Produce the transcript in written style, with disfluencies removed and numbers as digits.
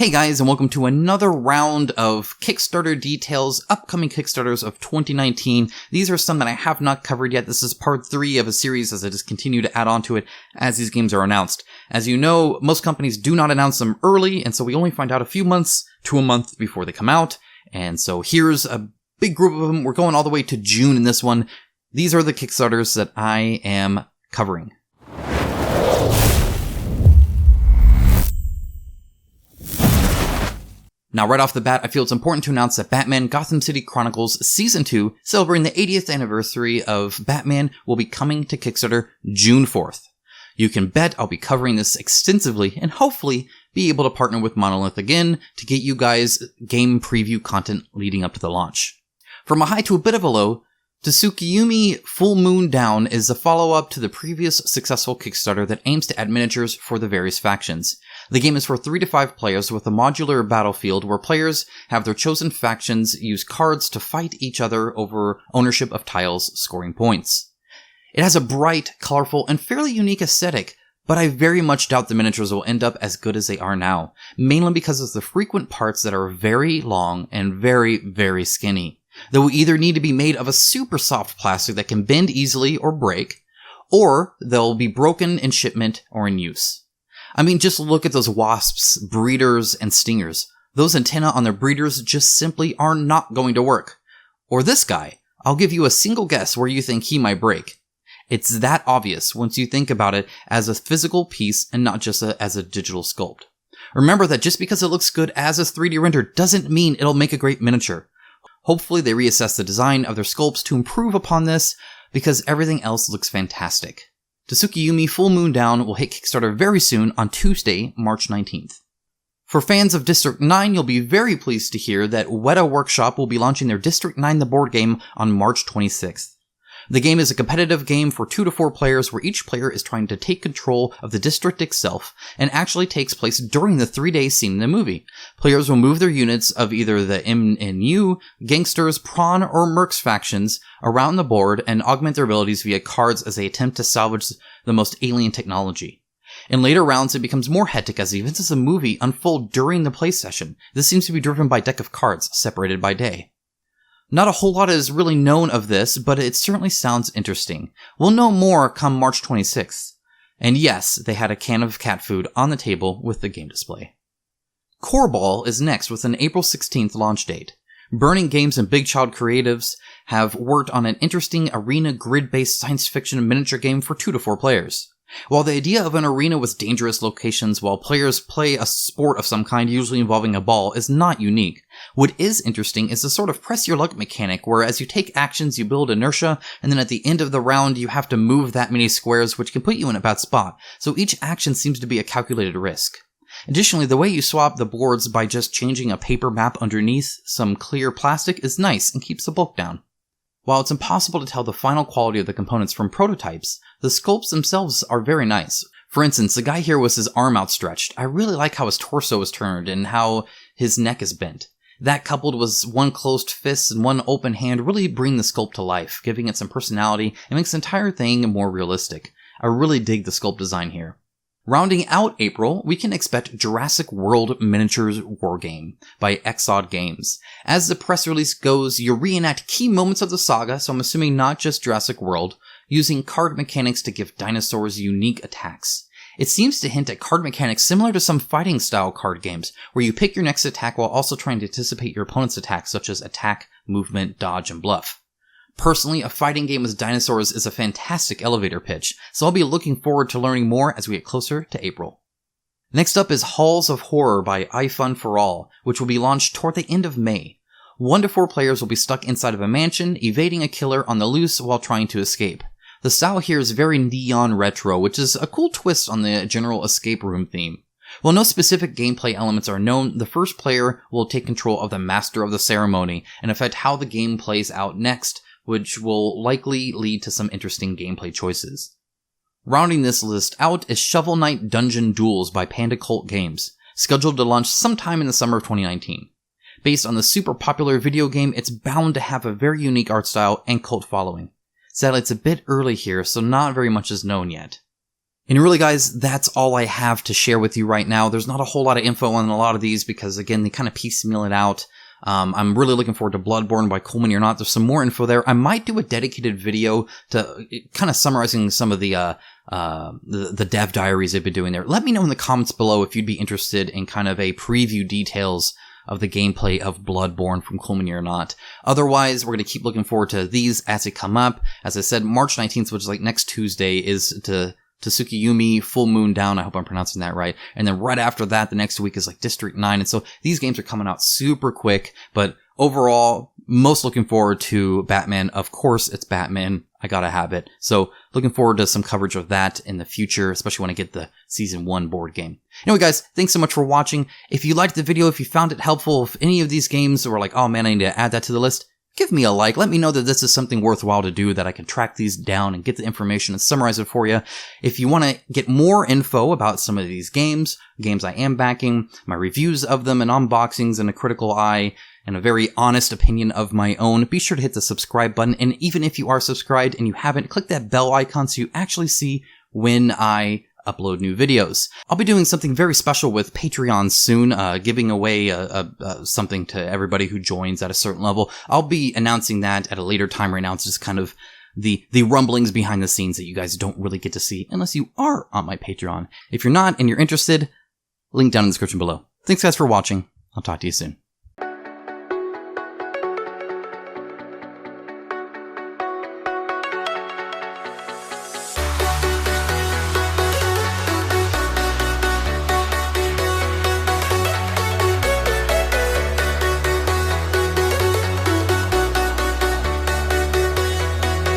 Hey guys, and welcome to another round of Kickstarter details, upcoming Kickstarters of 2019. These are some that I have not covered yet. This is part 3 of a series as I just continue to add on to it as these games are announced. As you know, most companies do not announce them early, and so we only find out a few months to a month before they come out. And so here's a big group of them. We're going all the way to June in this one. These are the Kickstarters that I am covering. Now, right off the bat, I feel it's important to announce that Batman Gotham City Chronicles Season 2, celebrating the 80th anniversary of Batman, will be coming to Kickstarter June 4th. You can bet I'll be covering this extensively and hopefully be able to partner with Monolith again to get you guys game preview content leading up to the launch. From a high to a bit of a low, Tsukiyumi Full Moon Down is a follow-up to the previous successful Kickstarter that aims to add miniatures for the various factions. The game is for 3 to 5 players with a modular battlefield where players have their chosen factions use cards to fight each other over ownership of tiles, scoring points. It has a bright, colorful, and fairly unique aesthetic, but I very much doubt the miniatures will end up as good as they are now, mainly because of the frequent parts that are very long and very, very skinny. They will either need to be made of a super soft plastic that can bend easily or break, or they'll be broken in shipment or in use. I mean, just look at those wasps, breeders, and stingers. Those antennae on their breeders just simply are not going to work. Or this guy. I'll give you a single guess where you think he might break. It's that obvious once you think about it as a physical piece and not just as a digital sculpt. Remember that just because it looks good as a 3D render doesn't mean it'll make a great miniature. Hopefully they reassess the design of their sculpts to improve upon this, because everything else looks fantastic. Tsukiyumi Full Moon Down will hit Kickstarter very soon on Tuesday, March 19th. For fans of District 9, you'll be very pleased to hear that Weta Workshop will be launching their District 9 the board game on March 26th. The game is a competitive game for 2 to 4 players where each player is trying to take control of the district itself and actually takes place during the 3-day scene in the movie. Players will move their units of either the MNU, Gangsters, Prawn, or Mercs factions around the board and augment their abilities via cards as they attempt to salvage the most alien technology. In later rounds, it becomes more hectic as the events of the movie unfold during the play session. This seems to be driven by a deck of cards separated by day. Not a whole lot is really known of this, but it certainly sounds interesting. We'll know more come March 26th. And yes, they had a can of cat food on the table with the game display. Coreball is next with an April 16th launch date. Burning Games and Big Child Creatives have worked on an interesting arena grid-based science fiction miniature game for 2 to 4 players. While the idea of an arena with dangerous locations while players play a sport of some kind usually involving a ball is not unique, what is interesting is the sort of press your luck mechanic where as you take actions you build inertia and then at the end of the round you have to move that many squares which can put you in a bad spot, so each action seems to be a calculated risk. Additionally, the way you swap the boards by just changing a paper map underneath some clear plastic is nice and keeps the bulk down. While it's impossible to tell the final quality of the components from prototypes, the sculpts themselves are very nice. For instance, the guy here with his arm outstretched. I really like how his torso is turned and how his neck is bent. That coupled with one closed fist and one open hand really bring the sculpt to life, giving it some personality and makes the entire thing more realistic. I really dig the sculpt design here. Rounding out April, we can expect Jurassic World Miniatures Wargame by Exod Games. As the press release goes, you reenact key moments of the saga, so I'm assuming not just Jurassic World, using card mechanics to give dinosaurs unique attacks. It seems to hint at card mechanics similar to some fighting-style card games, where you pick your next attack while also trying to anticipate your opponent's attacks, such as attack, movement, dodge, and bluff. Personally, a fighting game with dinosaurs is a fantastic elevator pitch, so I'll be looking forward to learning more as we get closer to April. Next up is Halls of Horror by iFun for All, which will be launched toward the end of May. 1 to 4 players will be stuck inside of a mansion, evading a killer on the loose while trying to escape. The style here is very neon retro, which is a cool twist on the general escape room theme. While no specific gameplay elements are known, the first player will take control of the master of the ceremony and affect how the game plays out next, which will likely lead to some interesting gameplay choices. Rounding this list out is Shovel Knight Dungeon Duels by Panda Cult Games, scheduled to launch sometime in the summer of 2019. Based on the super popular video game, it's bound to have a very unique art style and cult following. Sadly, it's a bit early here, so not very much is known yet. And really, guys, that's all I have to share with you right now. There's not a whole lot of info on a lot of these because, again, they kind of piecemeal it out. I'm really looking forward to Bloodborne by Coleman or Not. There's some more info there. I might do a dedicated video to kind of summarizing some of the dev diaries they've been doing there. Let me know in the comments below if you'd be interested in kind of a preview details of the gameplay of Bloodborne from Coleman or Not. Otherwise, we're going to keep looking forward to these as they come up. As I said, March 19th, which is like next Tuesday, is to Tsukiyumi, Full Moon Down. I hope I'm pronouncing that right. And then right after that, the next week is like District 9. And so these games are coming out super quick. But overall, most looking forward to Batman. Of course, it's Batman. I gotta have it. So looking forward to some coverage of that in the future, especially when I get the Season 1 board game. Anyway, guys, thanks so much for watching. If you liked the video, if you found it helpful, if any of these games were like, oh man, I need to add that to the list, give me a like. Let me know that this is something worthwhile to do, that I can track these down and get the information and summarize it for you. If you want to get more info about some of these games I am backing, my reviews of them and unboxings and a critical eye and a very honest opinion of my own, be sure to hit the subscribe button. And even if you are subscribed and you haven't, click that bell icon so you actually see when I upload new videos. I'll be doing something very special with Patreon soon, giving away something to everybody who joins at a certain level. I'll be announcing that at a later time. Right now, it's just kind of the rumblings behind the scenes that you guys don't really get to see unless you are on my Patreon. If you're not and you're interested, link down in the description below. Thanks guys for watching. I'll talk to you soon.